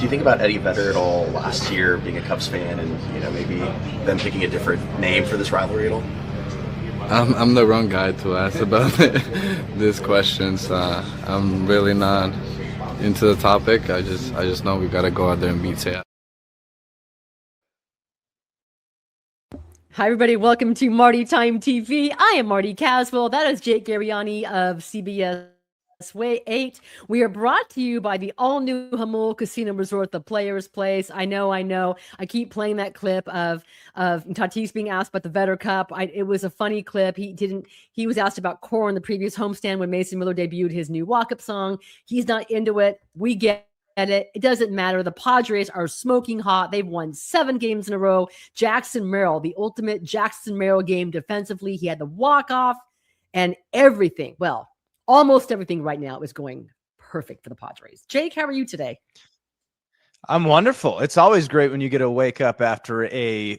you think about Eddie Vedder at all last year, being a Cubs fan, and maybe them picking a different name for this rivalry at all? I'm the wrong guy to ask about this question. So I'm really not into the topic. I just know we gotta go out there and beat Seattle. Hi, everybody. Welcome to Marty Time TV. I am Marty Caswell. That is Jake Garegnani of CBS. Way 8. We are brought to you by the all-new Hamul Casino Resort, the Players Place. I know. I keep playing that clip of Tatis being asked about the Vedder Cup. It was a funny clip. He was asked about Core in the previous homestand when Mason Miller debuted his new walk-up song. He's not into it. We get it. It doesn't matter. The Padres are smoking hot. They've won 7 games in a row. Jackson Merrill, the ultimate Jackson Merrill game defensively. He had the walk-off and everything. Well, almost everything right now is going perfect for the Padres. Jake, how are you today? I'm wonderful. It's always great when you get to wake up after a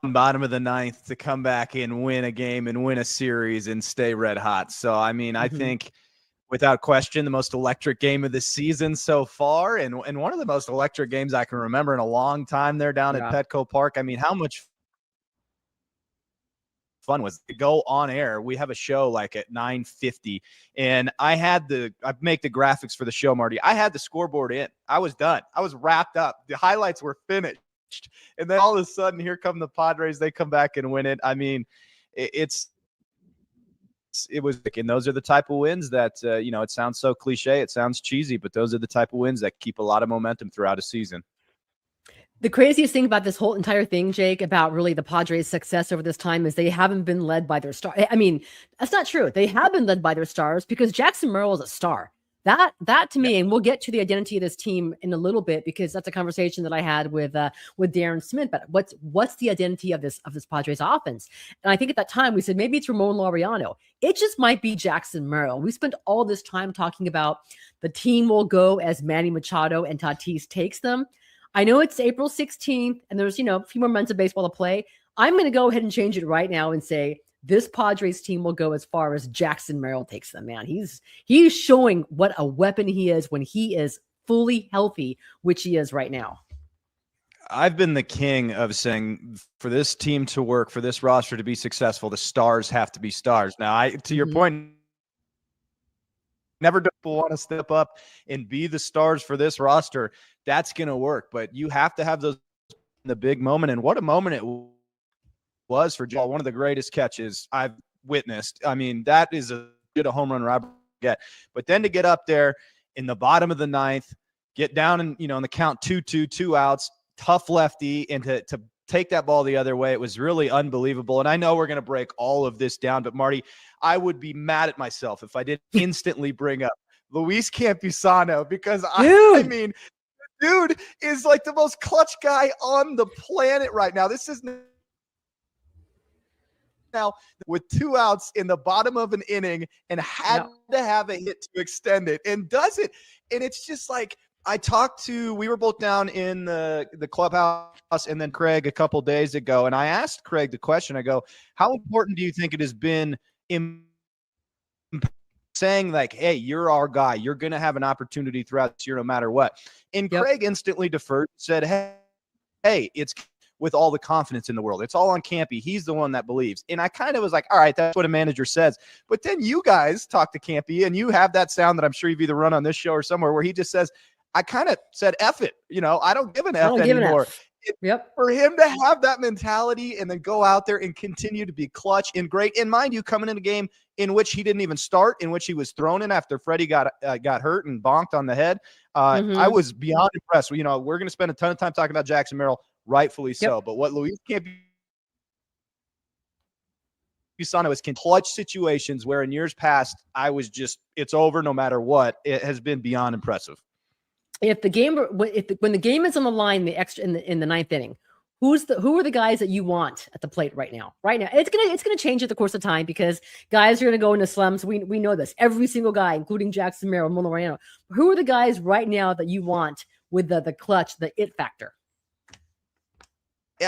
bottom of the ninth to come back and win a game and win a series and stay red hot. So, I mean, I think without question, the most electric game of the season so far, and one of the most electric games I can remember in a long time there down at Petco Park. I mean, how much fun was to go on air. We have a show like at 9:50, and I make the graphics for the show, Marty. I had the scoreboard in. I was done. I was wrapped up. The highlights were finished, and then all of a sudden, here come the Padres. They come back and win it. I mean, it was, and those are the type of wins that it sounds so cliche, it sounds cheesy, but those are the type of wins that keep a lot of momentum throughout a season. The craziest thing about this whole entire thing, Jake, about really the Padres' success over this time is they haven't been led by their star. I mean, that's not true. They have been led by their stars because Jackson Merrill is a star. That to me, and we'll get to the identity of this team in a little bit because that's a conversation that I had with Darren Smith. But what's the identity of this Padres offense? And I think at that time we said maybe it's Ramon Laureano. It just might be Jackson Merrill. We spent all this time talking about the team will go as Manny Machado and Tatis takes them. I know it's April 16th and there's, a few more months of baseball to play. I'm going to go ahead and change it right now and say this Padres team will go as far as Jackson Merrill takes them, man. He's showing what a weapon he is when he is fully healthy, which he is right now. I've been the king of saying for this team to work, for this roster to be successful, the stars have to be stars. Now, to your point, never do people want to step up and be the stars for this roster. That's going to work, but you have to have those in the big moment. And what a moment it was for Joel. One of the greatest catches I've witnessed. I mean, that is a home run robbery get. But then to get up there in the bottom of the ninth, get down and in the count 2-2, 2 outs, tough lefty, and to take that ball the other way, it was really unbelievable. And I know we're going to break all of this down, but Marty, I would be mad at myself if I didn't instantly bring up Luis Campusano because I mean, dude is like the most clutch guy on the planet right now. This is now with 2 outs in the bottom of an inning and had to have a hit to extend it and does it. And it's just like, we were both down in the clubhouse and then Craig a couple days ago. And I asked Craig the question, I go, how important do you think it has been in saying like, hey, you're our guy. You're going to have an opportunity throughout this year, no matter what. And Craig instantly deferred, said, hey, it's with all the confidence in the world. It's all on Campy. He's the one that believes. And I kind of was like, all right, that's what a manager says. But then you guys talk to Campy and you have that sound that I'm sure you've either run on this show or somewhere where he just says, I kind of said, F it. I don't give an F anymore. For him to have that mentality and then go out there and continue to be clutch and great. And mind you, coming in a game in which he didn't even start, in which he was thrown in after Freddie got hurt and bonked on the head. I was beyond impressed. We're going to spend a ton of time talking about Jackson Merrill, rightfully so. But what Luis Campusano is clutch situations where in years past, I was just, it's over no matter what. It has been beyond impressive. When the game is on the line, in the ninth inning, who are the guys that you want at the plate right now? Right now, it's gonna change at the course of time because guys are gonna go into slumps. We know this. Every single guy, including Jackson Merrill, Molino. Who are the guys right now that you want with the clutch, the it factor?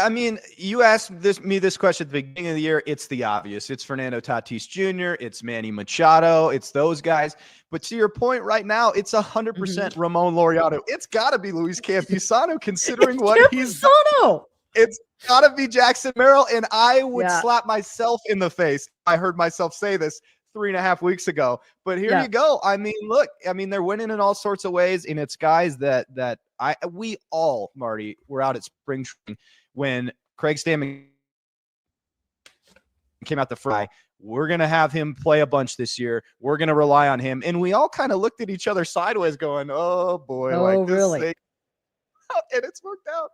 I mean, you asked me this question at the beginning of the year. It's the obvious. It's Fernando Tatis Jr. It's Manny Machado. It's those guys. But to your point right now, it's 100% Ramon Laureano. It's got to be Luis Campusano, considering what he's done. It's got to be Jackson Merrill. And I would slap myself in the face. I heard myself say this 3.5 weeks ago. But here you go. I mean, look, they're winning in all sorts of ways. And it's guys that we all, Marty, were out at spring training when Craig Stammen came out the fry. We're going to have him play a bunch this year. We're going to rely on him. And we all kind of looked at each other sideways going, oh, boy. Oh, really? And it's worked out.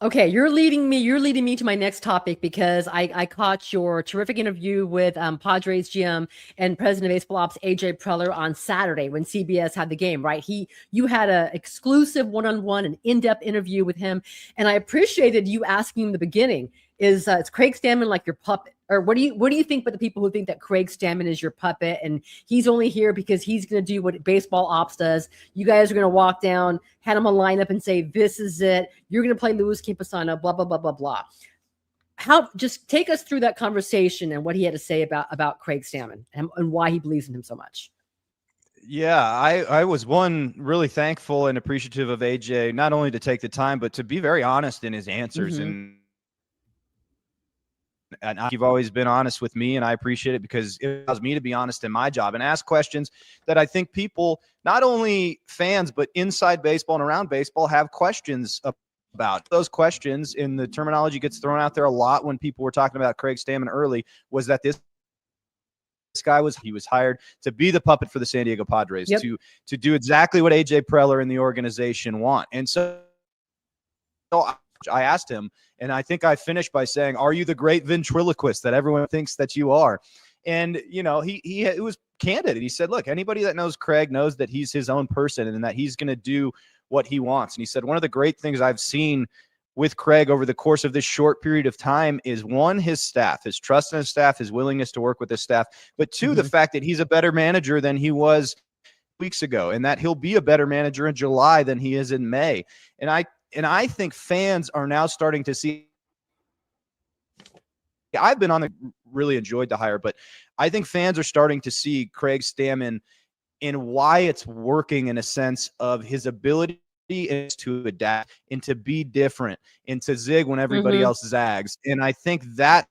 Okay, you're leading me to my next topic, because I caught your terrific interview with Padres GM and President of Baseball Ops AJ Preller on Saturday when CBS had the game, right? You had an exclusive one-on-one, an in-depth interview with him, and I appreciated you asking him in the beginning, is Craig Stammen like your puppet? Or what do you think about the people who think that Craig Stammen is your puppet and he's only here because he's going to do what baseball ops does? You guys are going to walk down, hand him a lineup and say, this is it. You're going to play Luis Campusano, blah, blah, blah, blah, blah. Just take us through that conversation and what he had to say about Craig Stammen and why he believes in him so much. Yeah, I was really thankful and appreciative of AJ, not only to take the time, but to be very honest in his answers. And you've always been honest with me, and I appreciate it because it allows me to be honest in my job and ask questions that I think people, not only fans, but inside baseball and around baseball, have questions about. Those questions, in the terminology gets thrown out there a lot when people were talking about Craig Stammen early, was that this guy was hired to be the puppet for the San Diego Padres, to do exactly what AJ Preller and the organization want. And so I asked him, and I think I finished by saying, are you the great ventriloquist that everyone thinks that you are? And, he was candid. He said, look, anybody that knows Craig knows that he's his own person and that he's going to do what he wants. And he said, one of the great things I've seen with Craig over the course of this short period of time is, one, his staff, his trust in his staff, his willingness to work with his staff, but two, the fact that he's a better manager than he was weeks ago, and that he'll be a better manager in July than he is in May. And I think fans are now starting to see. I've been really enjoyed the hire, but I think fans are starting to see Craig Stammen in why it's working, in a sense of his ability is to adapt and to be different and to zig when everybody else zags. And I think that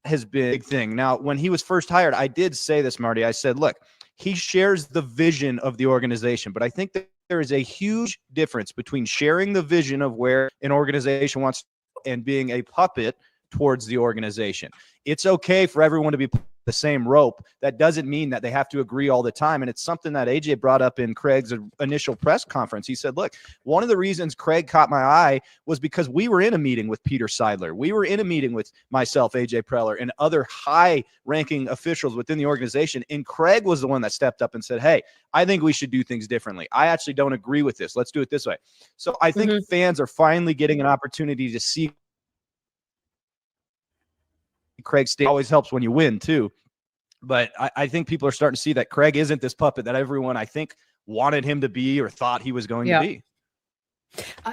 has been a big thing. Now, when he was first hired, I did say this, Marty. I said, look, he shares the vision of the organization, but I think that there is a huge difference between sharing the vision of where an organization wants and being a puppet towards the organization. It's okay for everyone to be the same rope. That doesn't mean that they have to agree all the time. And it's something that AJ brought up in Craig's initial press conference. He said, look, one of the reasons Craig caught my eye was because we were in a meeting with Peter Seidler. We were in a meeting with myself, AJ Preller, and other high-ranking officials within the organization. And Craig was the one that stepped up and said, hey, I think we should do things differently. I actually don't agree with this. Let's do it this way. So I think fans are finally getting an opportunity to see Craig Stammen. Always helps when you win too. But I think people are starting to see that Craig isn't this puppet that everyone, I think, wanted him to be or thought he was going to be.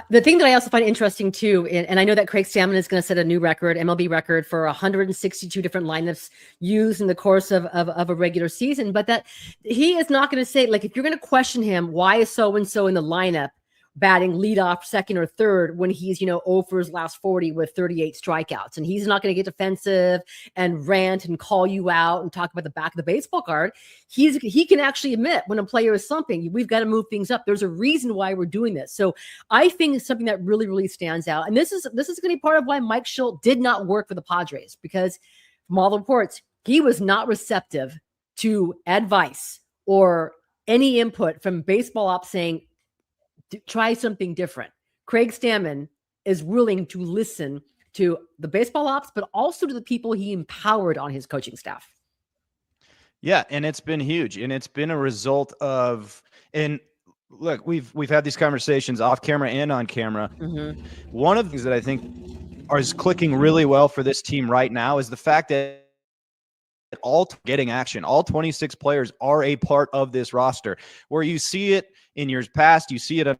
The thing that I also find interesting too, and I know that Craig Stammen is going to set a new record, MLB record, for 162 different lineups used in the course of a regular season, but that he is not going to say, like, if you're going to question him, why is so-and-so in the lineup batting leadoff, second or third, when he's, 0 for his last 40 with 38 strikeouts. And he's not going to get defensive and rant and call you out and talk about the back of the baseball card. He can actually admit when a player is slumping, we've got to move things up. There's a reason why we're doing this. So I think it's something that really, really stands out. And this is going to be part of why Mike Schilt did not work for the Padres, because from all the reports, he was not receptive to advice or any input from baseball ops saying, try something different. Craig Stammen is willing to listen to the baseball ops, but also to the people he empowered on his coaching staff. Yeah, and it's been huge, and it's been a result of, and look, we've had these conversations off camera and on camera. One of the things that I think is clicking really well for this team right now is the fact that all getting action. All 26 players are a part of this roster. Where you see it in years past, you see it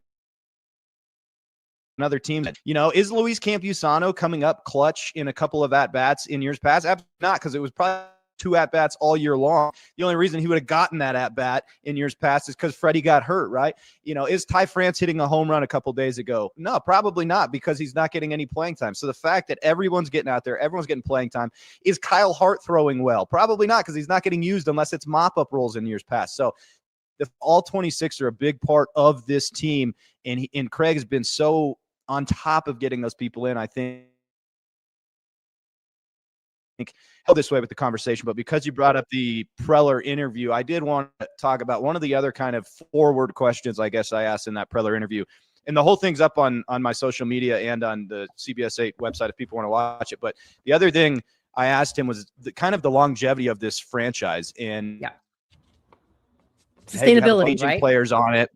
another team. Is Luis Campusano coming up clutch in a couple of at-bats in years past? Absolutely not, because it was probably 2 at-bats all year long. The only reason he would have gotten that at-bat in years past is because Freddie got hurt, right? Is Ty France hitting a home run a couple days ago? No, probably not, because he's not getting any playing time. So the fact that everyone's getting out there, everyone's getting playing time. Is Kyle Hart throwing well? Probably not, because he's not getting used unless it's mop-up roles in years past. So all 26 are a big part of this team, and Craig has been so on top of getting those people in, I think held this way with the conversation. But because you brought up the Preller interview, I did want to talk about one of the other kind of forward questions I guess I asked in that Preller interview. And the whole thing's up on my social media and on the CBS 8 website if people want to watch it. But the other thing I asked him was the longevity of this franchise. And sustainability, aging right? Players on it.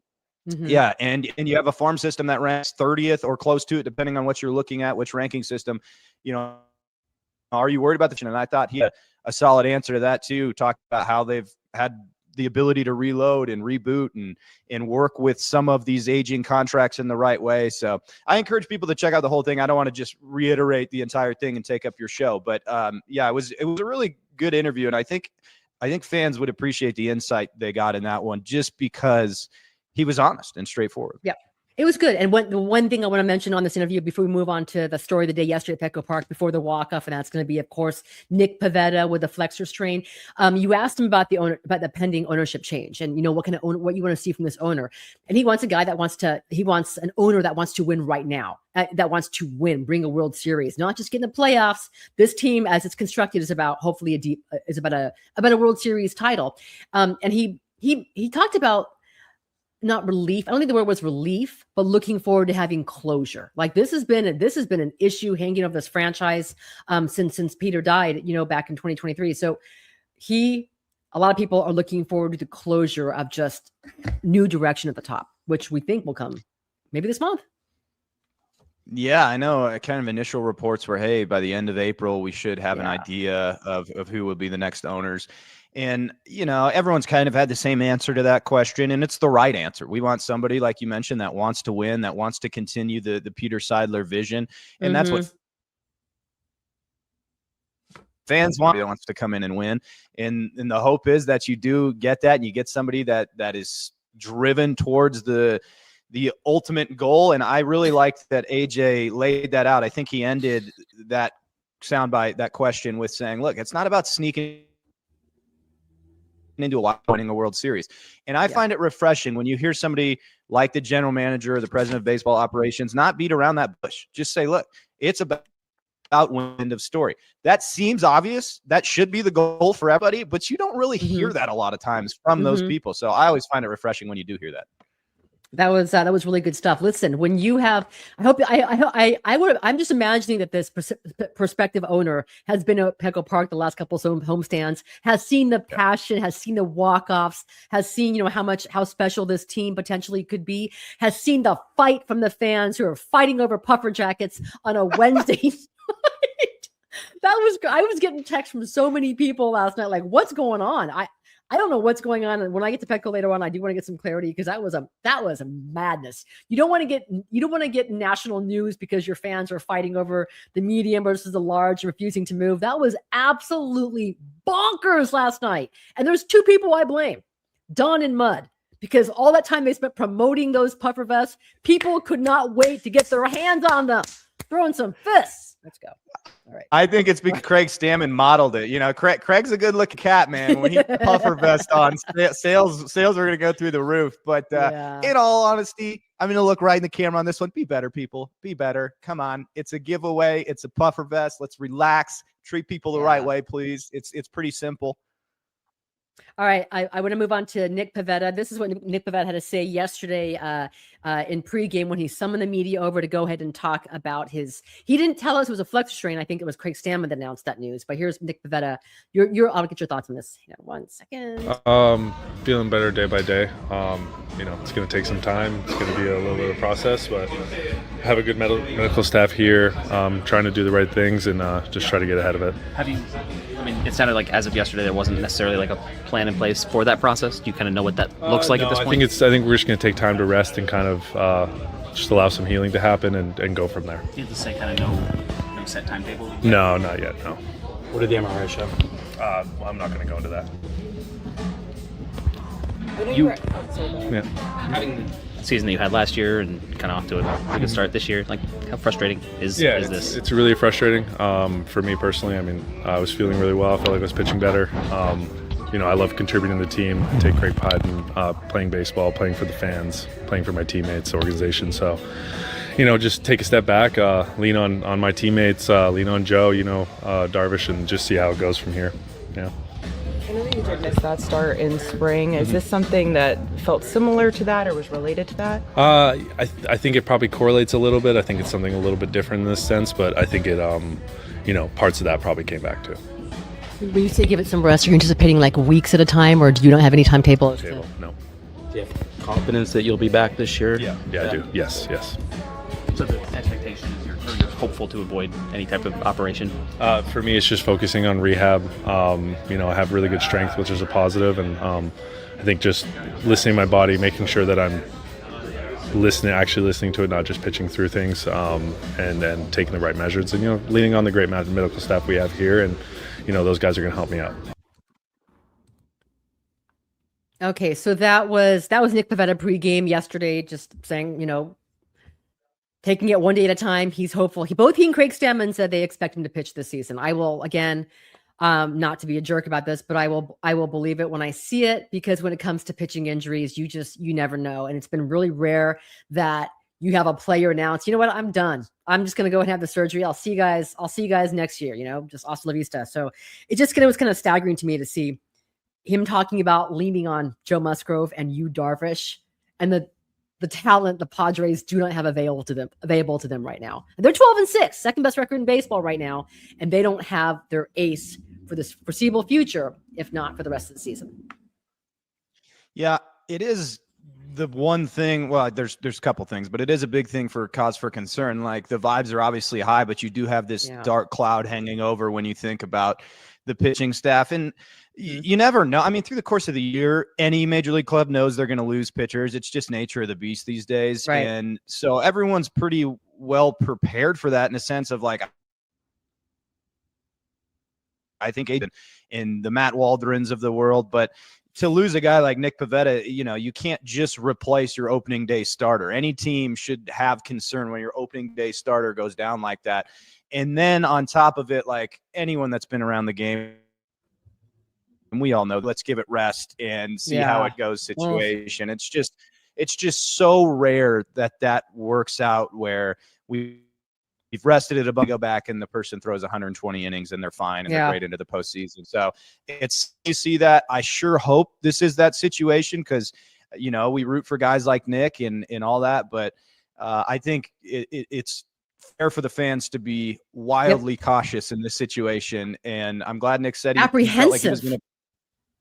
Mm-hmm. Yeah, and you have a farm system that ranks 30th or close to it, depending on what you're looking at, which ranking system. Are you worried about the? And I thought he had a solid answer to that too. Talked about how they've had the ability to reload and reboot and work with some of these aging contracts in the right way. So I encourage people to check out the whole thing. I don't want to just reiterate the entire thing and take up your show, but it was a really good interview, and I think fans would appreciate the insight they got in that one, just because he was honest and straightforward. Yeah, it was good. And the one thing I want to mention on this interview before we move on to the story of the day yesterday at Petco Park before the walk-off, and that's going to be, of course, Nick Pivetta with the flexor strain. You asked him about the pending ownership change, and what you want to see from this owner. And he wants a guy that wants an owner that wants to win right now, that wants to win, bring a World Series, not just get in the playoffs. This team, as it's constructed, is about hopefully about a World Series title. And he talked about not relief. I don't think the word was relief, but looking forward to having closure. Like this has been an issue hanging over this franchise since Peter died, back in 2023. So a lot of people are looking forward to the closure of just new direction at the top, which we think will come maybe this month. Yeah, I know. Kind of initial reports were, hey, by the end of April, we should have an idea of who would be the next owners. And, everyone's kind of had the same answer to that question, and it's the right answer. We want somebody, like you mentioned, that wants to win, that wants to continue the Peter Seidler vision. And that's what fans want. That wants to come in and win. And the hope is that you do get that, and you get somebody that is driven towards the ultimate goal. And I really liked that AJ laid that out. I think he ended that soundbite, that question, with saying, look, it's not about sneaking into winning a World Series. And I find it refreshing when you hear somebody like the general manager or the president of baseball operations not beat around that bush. Just say, look, it's about end of story. That seems obvious. That should be the goal for everybody, but you don't really hear that a lot of times from those people. So I always find it refreshing when you do hear that. That was really good stuff. Listen, when you have, I'm just imagining that this prospective owner has been at Petco Park the last couple of homestands, has seen the passion, has seen the walk-offs, has seen, how special this team potentially could be, has seen the fight from the fans who are fighting over puffer jackets on a Wednesday night. I was getting texts from so many people last night, like, what's going on? I don't know what's going on. And when I get to Petco later on, I do want to get some clarity, because that was a madness. You don't want to get national news because your fans are fighting over the medium versus the large, refusing to move. That was absolutely bonkers last night. And there's 2 people I blame, Don and Mud, because all that time they spent promoting those puffer vests, people could not wait to get their hands on them, throwing some fists. Let's go. All right. I think it's because Craig Stammen modeled it. Craig's a good-looking cat, man. When he put puffer vest on, sales are going to go through the roof. But in all honesty, I'm going to look right in the camera on this one. Be better, people. Be better. Come on. It's a giveaway. It's a puffer vest. Let's relax. Treat people the right way, please. It's pretty simple. All right, I want to move on to Nick Pivetta. This is what Nick Pivetta had to say yesterday in pregame when he summoned the media over to go ahead and talk about his. He didn't tell us it was a flexor strain. I think it was Craig Stammen that announced that news. But here's Nick Pivetta. I'll get your thoughts on this. 1 second. Feeling better day by day. It's going to take some time. It's going to be a little bit of a process, but I have a good medical staff here, trying to do the right things and just try to get ahead of it. It sounded like as of yesterday there wasn't necessarily like a plan plan in place for that process? Do you kind of know what that looks like at this point? I think we're just going to take time to rest and kind of just allow some healing to happen and go from there. Do you have to say kind of no set timetable? No, not yet. No. What did the MRI show? I'm not going to go into that. Having the season that you had last year and kind of off to a good start this year, like how frustrating is this? It's really frustrating for me personally. I mean, I was feeling really well. I felt like I was pitching better. I love contributing to the team. I take great pride in playing baseball, playing for the fans, playing for my teammates, organization. So, just take a step back, lean on my teammates, lean on Joe, Darvish, and just see how it goes from here. Yeah. I know that you did miss that start in spring. Is this something that felt similar to that or was related to that? I think it probably correlates a little bit. I think it's something a little bit different in this sense, but I think it, parts of that probably came back too. When you say give it some rest, are you anticipating like weeks at a time, or do you don't have any timetable? No. Do you have confidence that you'll be back this year? Yeah, I do. Yes. So the expectation is you're hopeful to avoid any type of operation? For me, it's just focusing on rehab. I have really good strength, which is a positive, and I think just listening to my body, making sure that I'm actually listening to it, not just pitching through things, and then taking the right measures, and leaning on the great medical staff we have here, and those guys are going to help me out. Okay, so that was Nick Pivetta pregame yesterday, just saying, taking it one day at a time. He's hopeful. Both he and Craig Stammen said they expect him to pitch this season. I will, again, not to be a jerk about this, but I will believe it when I see it, because when it comes to pitching injuries, you never know. And it's been really rare that you have a player announce, you know what, I'm done. I'm just going to go and have the surgery. I'll see you guys next year, just hasta la vista. So it was kind of staggering to me to see him talking about leaning on Joe Musgrove and Yu Darvish and the talent the Padres do not have available to them right now. And they're 12-6, second best record in baseball right now, and they don't have their ace for this foreseeable future, if not for the rest of the season. Yeah, it is the one thing. Well, there's a couple things, but it is a big thing for cause for concern. Like, the vibes are obviously high, but you do have this dark cloud hanging over when you think about the pitching staff. And you never know. I mean, through the course of the year, any major league club knows they're going to lose pitchers. It's just nature of the beast these days. Right. And so everyone's pretty well prepared for that, in a sense of, like, I think in the Matt Waldrons of the world, but to lose a guy like Nick Pivetta, you can't just replace your opening day starter. Any team should have concern when your opening day starter goes down like that. And then on top of it, like, anyone that's been around the game, and we all know, let's give it rest and see how it goes situation. It's just so rare that works out, where we've rested it above, go back and the person throws 120 innings and they're fine and they're great into the postseason. So you see that. I sure hope this is that situation, because we root for guys like Nick and all that, but I think it's fair for the fans to be wildly cautious in this situation. And I'm glad Nick said he felt like he was going to.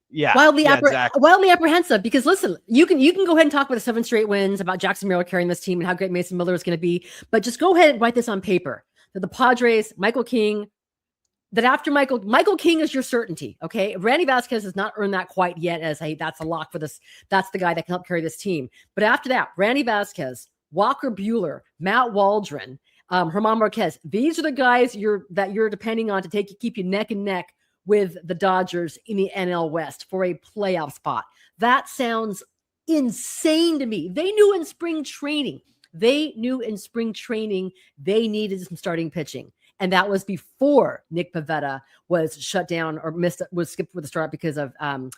Wildly exactly. apprehensive, because listen, you can go ahead and talk about the 7 straight wins, about Jackson Merrill carrying this team and how great Mason Miller is going to be, but just go ahead and write this on paper that the Padres, after Michael King is your certainty. Okay. Randy Vasquez has not earned that quite yet as that's a lock for this. That's the guy that can help carry this team. But after that, Randy Vasquez, Walker Buehler, Matt Waldron, Herman Marquez, these are the guys you're depending on to keep you neck and neck with the Dodgers in the NL West for a playoff spot. That sounds insane to me. They knew in spring training they needed some starting pitching. And that was before Nick Pivetta was shut down or was skipped with the start because of arm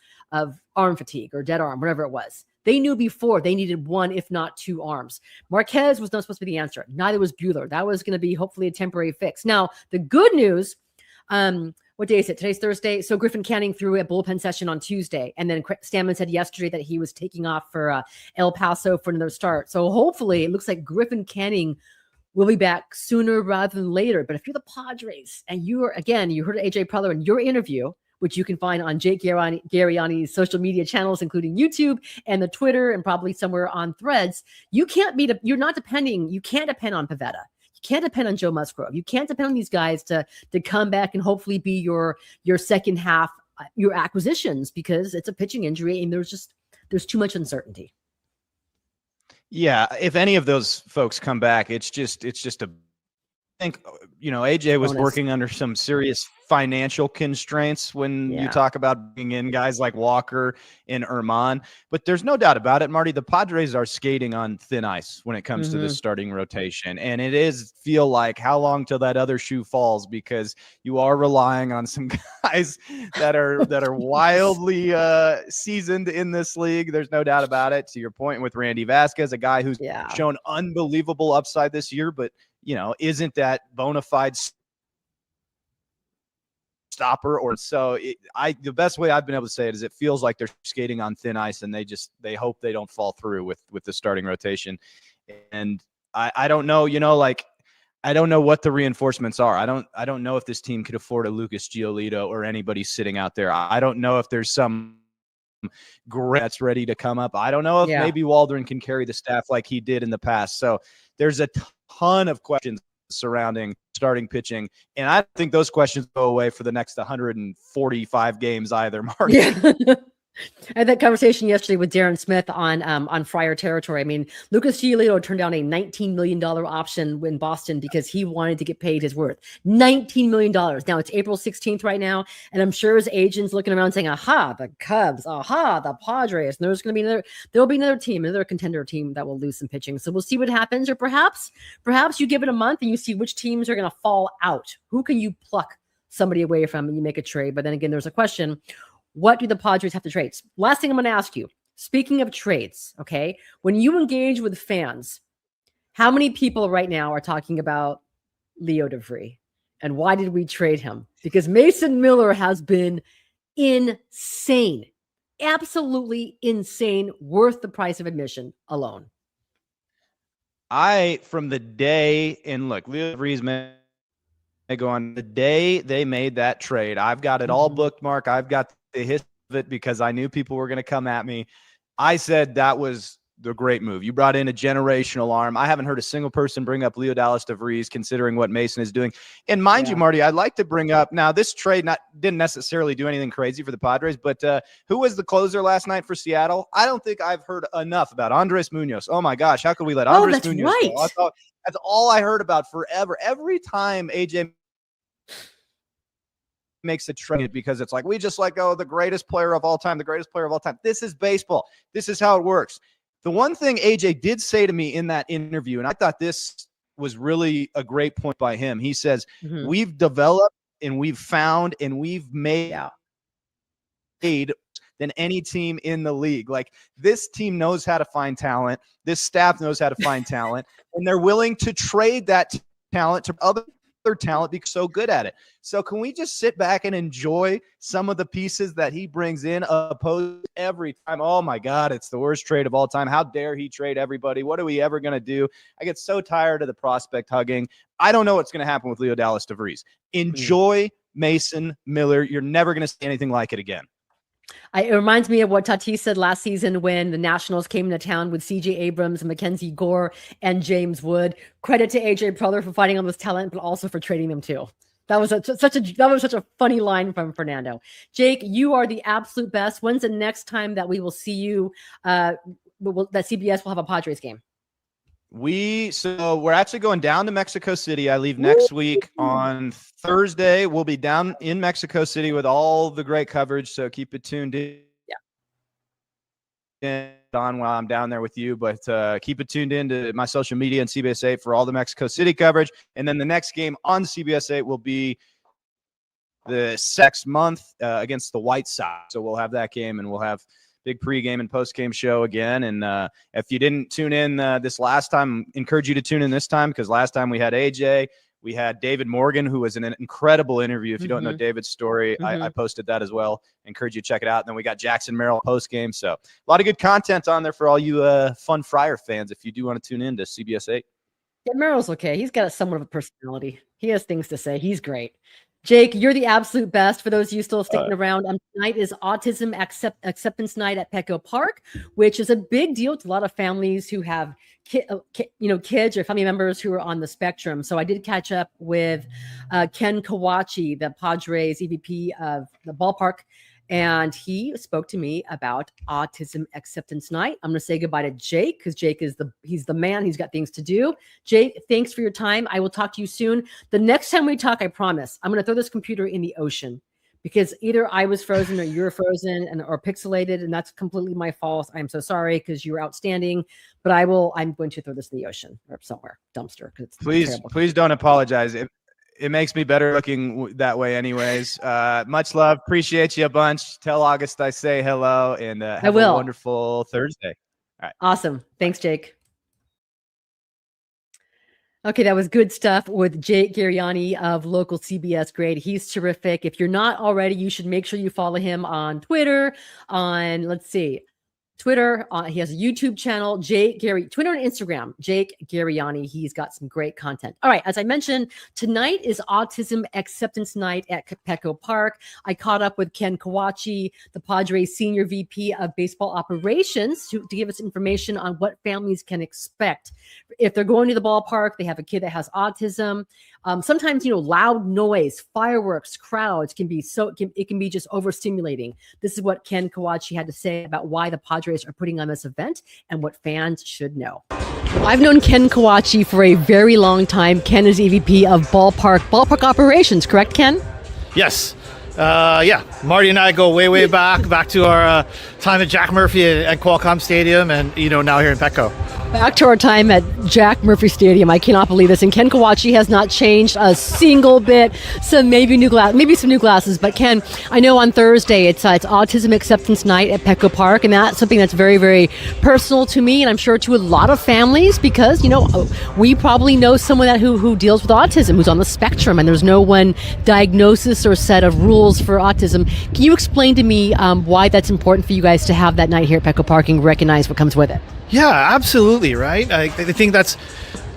fatigue or dead arm, whatever it was. They knew before they needed 1, if not 2 arms. Marquez was not supposed to be the answer. Neither was Buehler. That was going to be hopefully a temporary fix. Now, the good news, what day is it? Today's Thursday. So Griffin Canning threw a bullpen session on Tuesday. And then Stammen said yesterday that he was taking off for El Paso for another start. So hopefully it looks like Griffin Canning will be back sooner rather than later. But if you're the Padres and you heard AJ Preller in your interview, which you can find on Jake Garegnani's social media channels, including YouTube and the Twitter and probably somewhere on Threads, you can't depend on Pivetta. You can't depend on Joe Musgrove. You can't depend on these guys to come back and hopefully be your second half your acquisitions because it's a pitching injury and there's too much uncertainty. Yeah, if any of those folks come back, it's just a I think, AJ was Bonus. working under some serious financial constraints when you talk about bringing in guys like Walker and Erman. But there's no doubt about it, Marty, the Padres are skating on thin ice when it comes to the starting rotation. And it is feel like how long till that other shoe falls, because you are relying on some guys that are wildly seasoned in this league. There's no doubt about it. To your point with Randy Vasquez, a guy who's shown unbelievable upside this year, but isn't that bona fide stopper or so. The best way I've been able to say it is it feels like they're skating on thin ice, and they hope they don't fall through with the starting rotation. And I don't know, I don't know what the reinforcements are. I don't know if this team could afford a Lucas Giolito or anybody sitting out there. I don't know if there's some great that's ready to come up. I don't know if maybe Waldron can carry the staff like he did in the past. So there's a ton of questions surrounding starting pitching, and I think those questions go away for the next 145 games either, Marty. Yeah. I had that conversation yesterday with Darren Smith on Friar Territory. I mean, Lucas Giolito turned down a $19 million option in Boston because he wanted to get paid his worth. $19 million. Now it's April 16th right now, and I'm sure his agent's looking around saying, aha, the Cubs, aha, the Padres. And there's going to be there'll be another team, another contender team that will lose some pitching. So we'll see what happens, or perhaps you give it a month and you see which teams are going to fall out. Who can you pluck somebody away from and you make a trade? But then again, there's a question. What do the Padres have to trade? Last thing I'm going to ask you, speaking of trades, okay, when you engage with fans, how many people right now are talking about Leo DeVree? And why did we trade him? Because Mason Miller has been insane, absolutely insane, worth the price of admission alone. From the day, and look, Leo DeVree's go on the day they made that trade. I've got it all bookmarked. I've got the history of it because I knew people were going to come at me. I said that was the great move. You brought in a generational arm. I haven't heard a single person bring up Leo Dallas DeVries considering what Mason is doing. And mind you, Marty, I'd like to bring up now this trade didn't necessarily do anything crazy for the Padres, but who was the closer last night for Seattle? I don't think I've heard enough about Andres Munoz. Oh my gosh, how could we let Andres Munoz go? I thought that's all I heard about forever. Every time AJ makes a trade, because it's like we just let go of the greatest player of all time. This is baseball. This is how it works. The one thing AJ did say to me in that interview, and I thought this was really a great point by him. He says, we've developed and we've found and we've made than any team in the league. Like, this team knows how to find talent. This staff knows how to find talent, and they're willing to trade that talent to other talent because so good at it. So can we just sit back and enjoy some of the pieces that he brings in opposed every time? Oh my God, it's the worst trade of all time. How dare he trade everybody? What are we ever going to do? I get so tired of the prospect hugging. I don't know what's going to happen with Leo Dallas DeVries. Enjoy Mason Miller. You're never going to see anything like it again. It reminds me of what Tatis said last season when the Nationals came into town with C.J. Abrams, Mackenzie Gore, and James Wood. Credit to A.J. Preller for fighting on this talent, but also for trading them too. That was such a funny line from Fernando. Jake, you are the absolute best. When's the next time that we will see you? That CBS will have a Padres game? We're actually going down to Mexico City. I leave next week on Thursday. We'll be down in Mexico City with all the great coverage. So keep it tuned in. On while I'm down there with you, but keep it tuned in to my social media and CBS 8 for all the Mexico City coverage. And then the next game on CBS 8 will be the next month against the White Sox. So we'll have that game, and we'll have big pregame and postgame show again. And if you didn't tune in this last time, encourage you to tune in this time, because last time we had AJ, we had David Morgan, who was an incredible interview. If you don't know David's story, I posted that as well. Encourage you to check it out. And then we got Jackson Merrill postgame. So a lot of good content on there for all you fun Friar fans if you do want to tune in to CBS 8. Yeah, Merrill's okay. He's got somewhat of a personality. He has things to say. He's great. Jake, you're the absolute best. For those of you still sticking around, tonight is Autism Acceptance Night at Petco Park, which is a big deal to a lot of families who have kids or family members who are on the spectrum. So I did catch up with Ken Kawachi, the Padres EVP of the Ballpark, And he spoke to me about Autism Acceptance Night. I'm going to say goodbye to Jake because Jake is he's the man. He's got things to do. Jake, thanks for your time. I will talk to you soon. The next time we talk, I promise, I'm going to throw this computer in the ocean because either I was frozen or you're frozen or pixelated, and that's completely my fault. I'm so sorry because you were outstanding. But I'm going to throw this in the ocean or somewhere, dumpster. Please don't apologize. It makes me better looking that way anyways. Much love. Appreciate you a bunch. Tell August I say hello and have a wonderful Thursday. All right. Awesome. Thanks, Jake. Okay, that was good stuff with Jake Garegnani of local CBS grade. He's terrific. If you're not already, you should make sure you follow him on Twitter, Twitter. He has a YouTube channel, Twitter and Instagram, Jake Garegnani. He's got some great content. All right. As I mentioned, tonight is Autism Acceptance Night at Petco Park. I caught up with Ken Kawachi, the Padres Senior VP of Baseball Operations, to give us information on what families can expect. If they're going to the ballpark, they have a kid that has autism. Sometimes, loud noise, fireworks, crowds can be just overstimulating. This is what Ken Kawachi had to say about why the Padres are putting on this event and what fans should know. I've known Ken Kawachi for a very long time. Ken is EVP of Ballpark Operations, correct, Ken? Yes. Marty and I go way back to our time at Jack Murphy at Qualcomm Stadium and, now here in Petco. Back to our time at Jack Murphy Stadium. I cannot believe this. And Ken Kawachi has not changed a single bit. So maybe some new glasses. But Ken, I know on Thursday it's Autism Acceptance Night at Petco Park, and that's something that's very, very personal to me, and I'm sure to a lot of families because we probably know someone who deals with autism, who's on the spectrum, and there's no one diagnosis or set of rules for autism. Can you explain to me why that's important for you guys to have that night here at Petco Park and recognize what comes with it? Yeah, absolutely, right? I think that's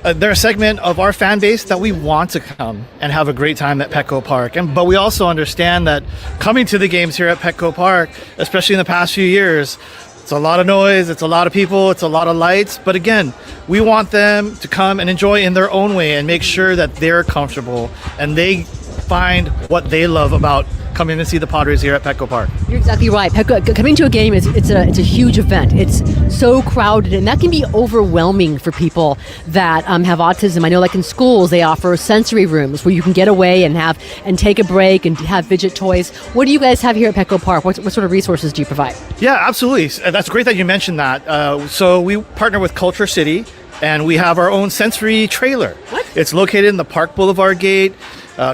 they're a segment of our fan base that we want to come and have a great time at Petco Park. But we also understand that coming to the games here at Petco Park, especially in the past few years, it's a lot of noise, it's a lot of people, it's a lot of lights. But again, we want them to come and enjoy in their own way and make sure that they're comfortable and they find what they love about coming to see the Padres here at Petco Park. You're exactly right. Coming to a game it's a huge event. It's so crowded, and that can be overwhelming for people that have autism. I know, like in schools, they offer sensory rooms where you can get away and take a break and have fidget toys. What do you guys have here at Petco Park? What sort of resources do you provide? Yeah, absolutely. That's great that you mentioned that. So we partner with Culture City, and we have our own sensory trailer. What? It's located in the Park Boulevard gate.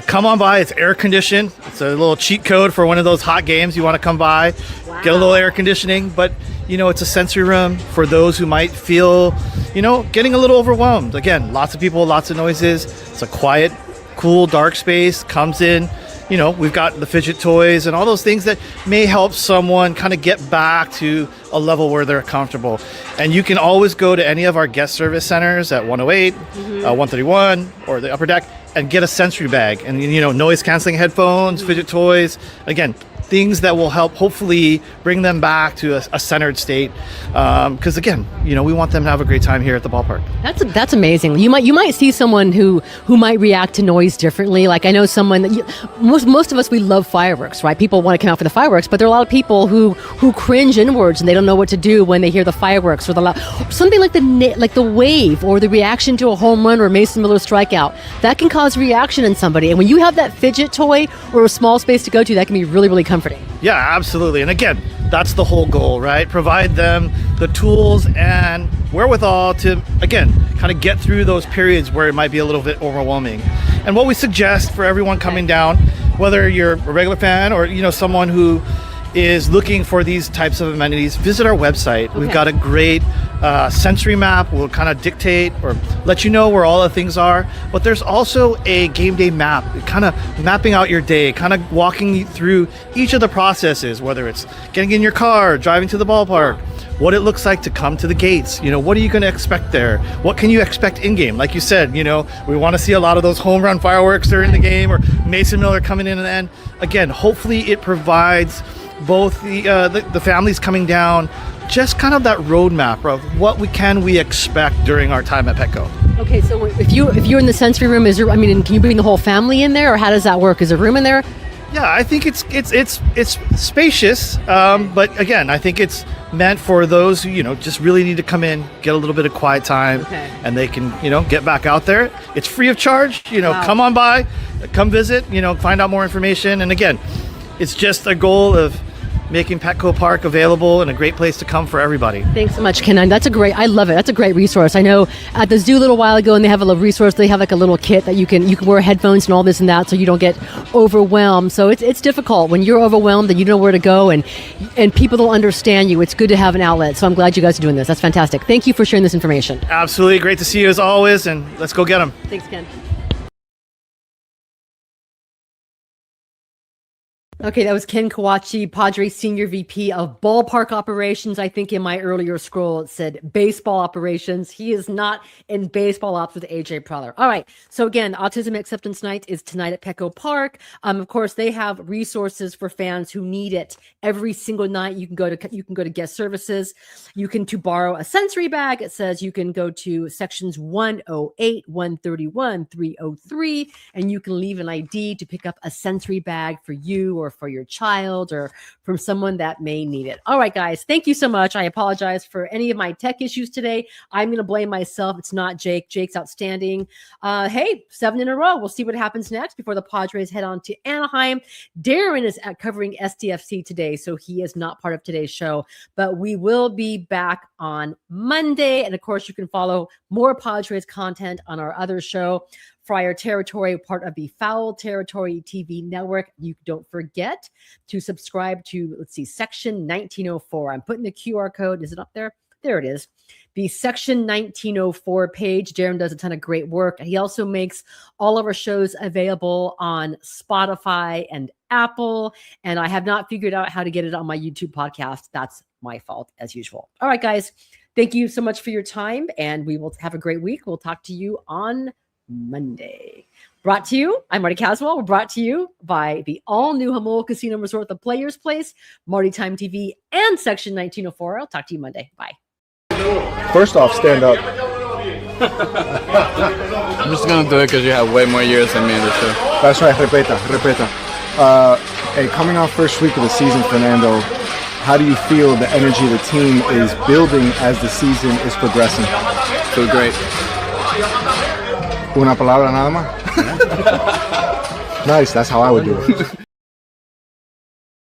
Come on by. It's air conditioned. It's a little cheat code for one of those hot games. You want to come by, get a little air conditioning. But, it's a sensory room for those who might feel, getting a little overwhelmed. Again, lots of people, lots of noises. It's a quiet, cool, dark space. Comes in. We've got the fidget toys and all those things that may help someone kind of get back to a level where they're comfortable. And you can always go to any of our guest service centers at 108, 131, or the upper deck and get a sensory bag and, noise canceling headphones, fidget toys. Again, things that will help hopefully bring them back to a centered state. Because again, we want them to have a great time here at the ballpark. That's amazing. You might see someone who might react to noise differently. Like I know someone that most of us, we love fireworks, right? People want to come out for the fireworks, but there are a lot of people who cringe inwards and they don't know what to do when they hear the fireworks or something like the wave or the reaction to a home run or a Mason Miller strikeout. That can cause reaction in somebody. And when you have that fidget toy or a small space to go to, that can be really, really comforting. Yeah, absolutely. And again, that's the whole goal, right? Provide them the tools and wherewithal to, again, kind of get through those periods where it might be a little bit overwhelming. And what we suggest for everyone coming down, whether you're a regular fan or, someone who is looking for these types of amenities, visit our website. Okay. We've got a great sensory map. We'll kind of dictate or let you know where all the things are. But there's also a game day map, kind of mapping out your day, kind of walking you through each of the processes, whether it's getting in your car, driving to the ballpark, what it looks like to come to the gates. What are you going to expect there? What can you expect in game? Like you said, we want to see a lot of those home run fireworks during the game or Mason Miller coming in. And again, hopefully it provides both the families coming down, just kind of that roadmap of what we expect during our time at Petco. Okay, so if you're in the sensory room, can you bring the whole family in there, or how does that work? Is there room in there? Yeah, I think it's spacious, but again, I think it's meant for those who just really need to come in, get a little bit of quiet time, and they can get back out there. It's free of charge. Come on by, come visit. Find out more information. And again, it's just a goal of making Petco Park available and a great place to come for everybody. Thanks so much, Ken. I love it. That's a great resource. I know at the zoo a little while ago, and they have a little resource. They have like a little kit that you can wear headphones and all this and that, so you don't get overwhelmed. So it's difficult when you're overwhelmed and you don't know where to go, and people don't understand you. It's good to have an outlet. So I'm glad you guys are doing this. That's fantastic. Thank you for sharing this information. Absolutely, great to see you as always, and let's go get them. Thanks, Ken. Okay, that was Ken Kawachi, Padres Senior VP of Ballpark Operations. I think in my earlier scroll it said baseball operations. He is not in baseball ops with AJ Preller. All right, so again, Autism Acceptance Night is tonight at Petco Park. Of course, they have resources for fans who need it every single night. You can go to guest services. You can to borrow a sensory bag. It says you can go to sections 108, 131, 303, and you can leave an ID to pick up a sensory bag for you or for your child or from someone that may need it. All right, guys, thank you so much. I apologize for any of my tech issues today. I'm going to blame myself. It's not Jake. Jake's outstanding. Hey, 7 in a row. We'll see what happens next before the Padres head on to Anaheim. Darren is covering SDFC today, so he is not part of today's show, but we will be back on Monday. And of course, you can follow more Padres content on our other show, Friar Territory, part of the Foul Territory TV network. You don't forget to subscribe to, Section 1904. I'm putting the QR code. Is it up there? There it is. The Section 1904 page. Darren does a ton of great work. He also makes all of our shows available on Spotify and Apple. And I have not figured out how to get it on my YouTube podcast. That's my fault, as usual. All right, guys. Thank you so much for your time. And we will have a great week. We'll talk to you on Monday. Brought to you, I'm Marty Caswell. We're brought to you by the all-new Hamul Casino Resort, the Players Place, Marty Time TV, and Section 1904. I'll talk to you Monday. Bye. First off, stand up. I'm just gonna do it because you have way more years than me in the show. That's right, repeta. Hey, coming off first week of the season, Fernando, how do you feel the energy of the team is building as the season is progressing? Feel great. Una palabra nada más. Nice, that's how I would do it.